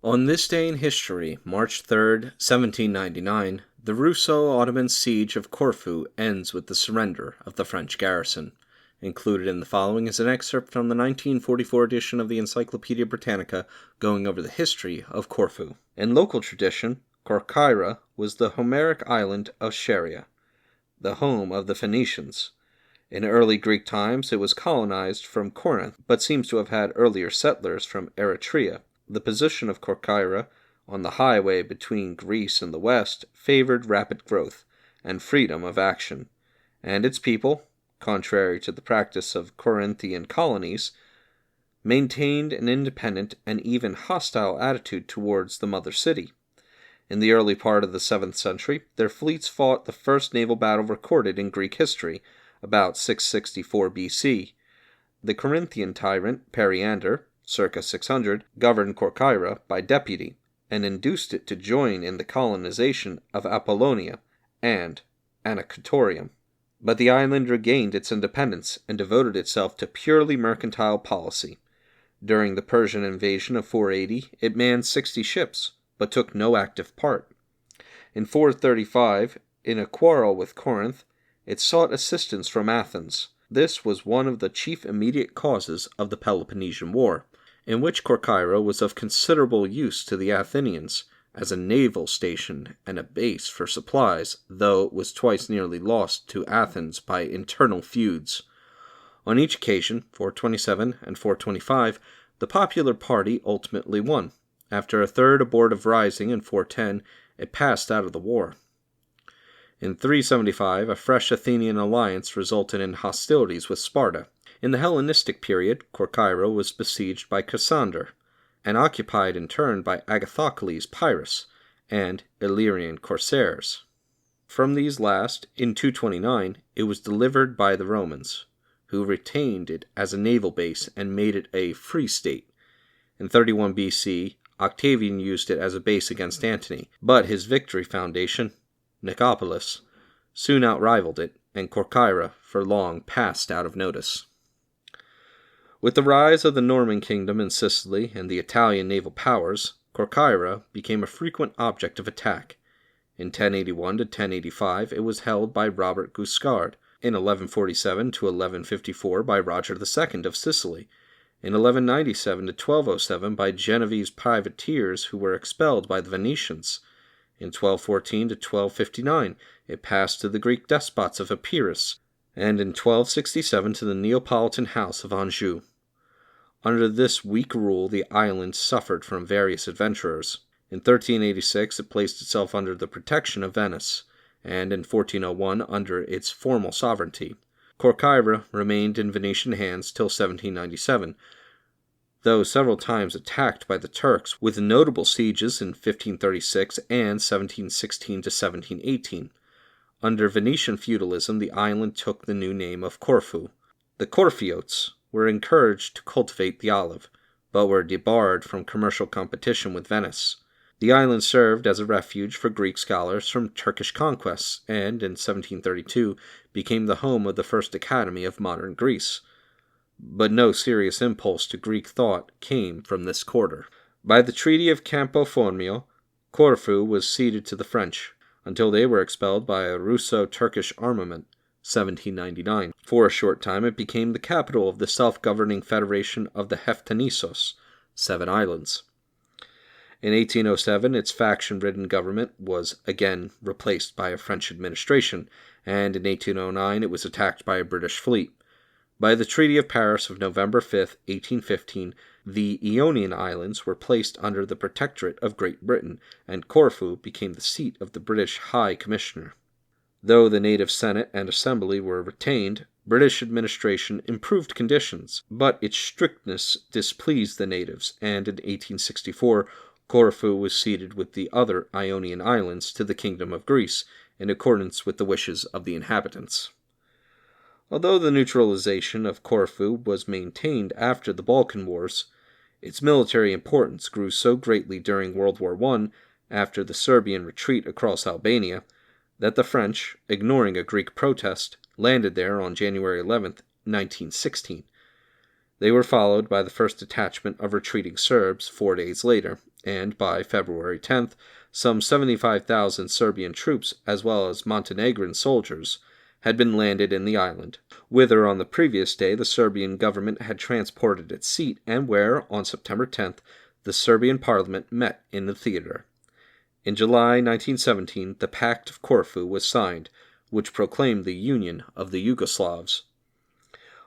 On this day in history, March 3rd, 1799, the Russo-Ottoman siege of Corfu ends with the surrender of the French garrison. Included in the following is an excerpt from the 1944 edition of the Encyclopedia Britannica going over the history of Corfu. In local tradition, Corcyra was the Homeric island of Scheria, the home of the Phoenicians. In early Greek times it was colonized from Corinth, but seems to have had earlier settlers from Eritrea. The position of Corcyra, on the highway between Greece and the West, favored rapid growth and freedom of action, and its people, contrary to the practice of Corinthian colonies, maintained an independent and even hostile attitude towards the mother city. In the early part of the 7th century, their fleets fought the first naval battle recorded in Greek history, about 664 BC. The Corinthian tyrant Periander, circa 600, governed Corcyra by deputy, and induced it to join in the colonization of Apollonia and Anacatorium. But the island regained its independence and devoted itself to purely mercantile policy. During the Persian invasion of 480, it manned 60 ships, but took no active part. In 435, in a quarrel with Corinth, it sought assistance from Athens. This was one of the chief immediate causes of the Peloponnesian War, in which Corcyra was of considerable use to the Athenians as a naval station and a base for supplies, though it was twice nearly lost to Athens by internal feuds. On each occasion, 427 and 425, the popular party ultimately won. After a third abortive rising in 410, it passed out of the war. In 375, a fresh Athenian alliance resulted in hostilities with Sparta. In the Hellenistic period, Corcyra was besieged by Cassander, and occupied in turn by Agathocles Pyrrhus and Illyrian corsairs. From these last, in 229, it was delivered by the Romans, who retained it as a naval base and made it a free state. In 31 BC, Octavian used it as a base against Antony, but his victory foundation, Nicopolis, soon outrivaled it, and Corcyra for long passed out of notice. With the rise of the Norman kingdom in Sicily and the Italian naval powers, Corcyra became a frequent object of attack. In 1081 to 1085 it was held by Robert Guiscard, in 1147 to 1154 by Roger II of Sicily, in 1197 to 1207 by Genoese privateers who were expelled by the Venetians. In 1214 to 1259 it passed to the Greek despots of Epirus, and in 1267 to the Neapolitan house of Anjou. Under this weak rule the island suffered from various adventurers. In 1386 it placed itself under the protection of Venice, and in 1401 under its formal sovereignty. Corcyra remained in Venetian hands till 1797, though several times attacked by the Turks, with notable sieges in 1536 and 1716 to 1718. Under Venetian feudalism, the island took the new name of Corfu. The Corfiotes were encouraged to cultivate the olive, but were debarred from commercial competition with Venice. The island served as a refuge for Greek scholars from Turkish conquests, and in 1732 became the home of the first academy of modern Greece. But no serious impulse to Greek thought came from this quarter. By the Treaty of Campo Formio, Corfu was ceded to the French, until they were expelled by a Russo-Turkish armament, 1799. For a short time it became the capital of the self-governing Federation of the Heftanissos, 7 islands. In 1807 its faction-ridden government was again replaced by a French administration, and in 1809 it was attacked by a British fleet. By the Treaty of Paris of November 5, 1815, the Ionian Islands were placed under the protectorate of Great Britain, and Corfu became the seat of the British High Commissioner. Though the native Senate and Assembly were retained, British administration improved conditions, but its strictness displeased the natives, and in 1864 Corfu was ceded with the other Ionian Islands to the Kingdom of Greece, in accordance with the wishes of the inhabitants. Although the neutralization of Corfu was maintained after the Balkan Wars, its military importance grew so greatly during World War I, after the Serbian retreat across Albania, that the French, ignoring a Greek protest, landed there on January 11, 1916. They were followed by the first detachment of retreating Serbs 4 days later, and by February 10th, some 75,000 Serbian troops, as well as Montenegrin soldiers, had been landed in the island, whither on the previous day the Serbian government had transported its seat, and where, on September 10th, the Serbian parliament met in the theater. In July 1917, the Pact of Corfu was signed, which proclaimed the union of the Yugoslavs.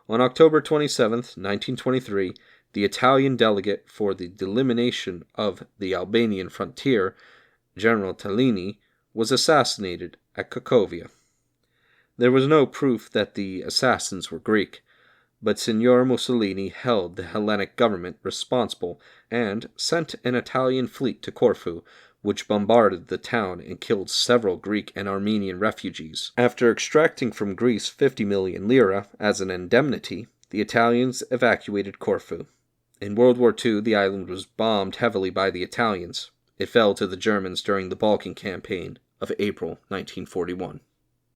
On October 27, 1923, the Italian delegate for the delimitation of the Albanian frontier, General Tellini, was assassinated at Cracovia. There was no proof that the assassins were Greek, but Signor Mussolini held the Hellenic government responsible and sent an Italian fleet to Corfu, which bombarded the town and killed several Greek and Armenian refugees. After extracting from Greece 50 million lira as an indemnity, the Italians evacuated Corfu. In World War II, the island was bombed heavily by the Italians. It fell to the Germans during the Balkan Campaign of April 1941.